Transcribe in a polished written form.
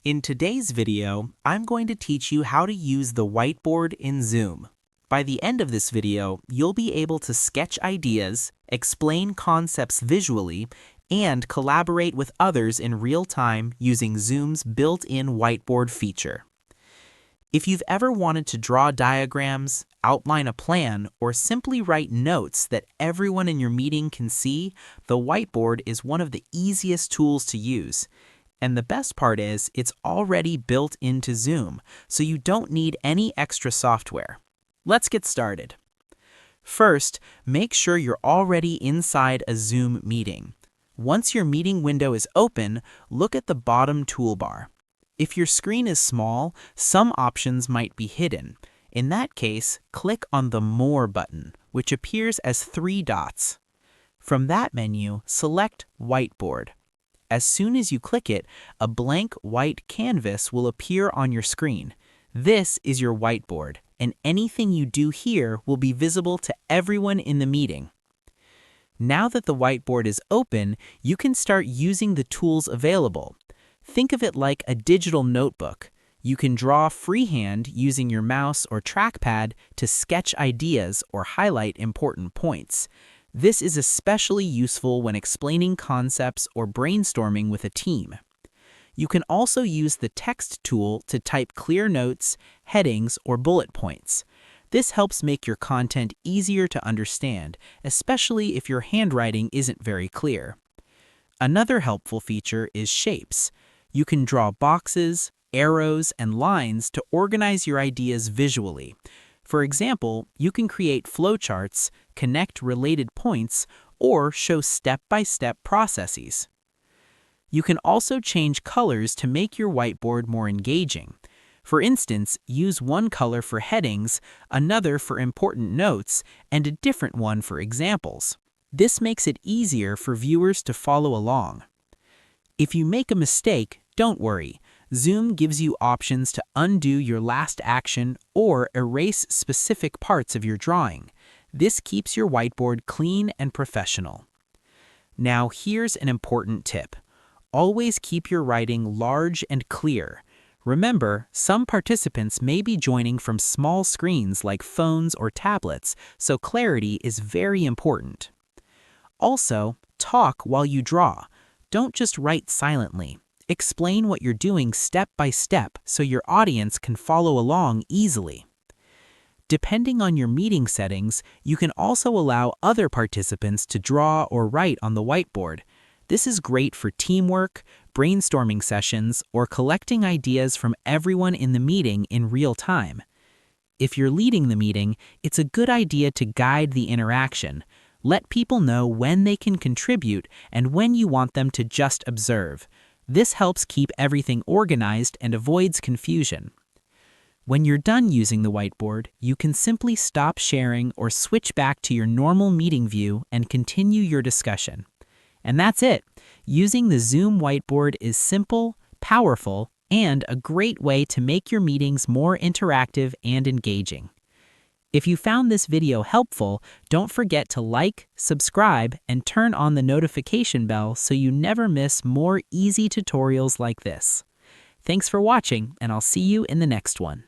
In today's video, I'm going to teach you how to use the whiteboard in Zoom. By the end of this video, you'll be able to sketch ideas, explain concepts visually, and collaborate with others in real time using Zoom's built-in whiteboard feature. If you've ever wanted to draw diagrams, outline a plan, or simply write notes that everyone in your meeting can see, the whiteboard is one of the easiest tools to use. And the best part is, it's already built into Zoom, so you don't need any extra software. Let's get started. First, make sure you're already inside a Zoom meeting. Once your meeting window is open, look at the bottom toolbar. If your screen is small, some options might be hidden. In that case, click on the More button, which appears as 3 dots. From that menu, select Whiteboard. As soon as you click it, a blank white canvas will appear on your screen. This is your whiteboard, and anything you do here will be visible to everyone in the meeting. Now that the whiteboard is open, you can start using the tools available. Think of it like a digital notebook. You can draw freehand using your mouse or trackpad to sketch ideas or highlight important points. This is especially useful when explaining concepts or brainstorming with a team. You can also use the text tool to type clear notes, headings, or bullet points. This helps make your content easier to understand, especially if your handwriting isn't very clear. Another helpful feature is shapes. You can draw boxes, arrows, and lines to organize your ideas visually. For example, you can create flowcharts, connect related points, or show step-by-step processes. You can also change colors to make your whiteboard more engaging. For instance, use one color for headings, another for important notes, and a different one for examples. This makes it easier for viewers to follow along. If you make a mistake, don't worry. Zoom gives you options to undo your last action or erase specific parts of your drawing. This keeps your whiteboard clean and professional. Now here's an important tip. Always keep your writing large and clear. Remember, some participants may be joining from small screens like phones or tablets, so clarity is very important. Also, talk while you draw. Don't just write silently. Explain what you're doing step by step so your audience can follow along easily. Depending on your meeting settings, you can also allow other participants to draw or write on the whiteboard. This is great for teamwork, brainstorming sessions, or collecting ideas from everyone in the meeting in real time. If you're leading the meeting, it's a good idea to guide the interaction. Let people know when they can contribute and when you want them to just observe. This helps keep everything organized and avoids confusion. When you're done using the whiteboard, you can simply stop sharing or switch back to your normal meeting view and continue your discussion. And that's it. Using the Zoom whiteboard is simple, powerful, and a great way to make your meetings more interactive and engaging. If you found this video helpful, don't forget to like, subscribe, and turn on the notification bell so you never miss more easy tutorials like this. Thanks for watching, and I'll see you in the next one.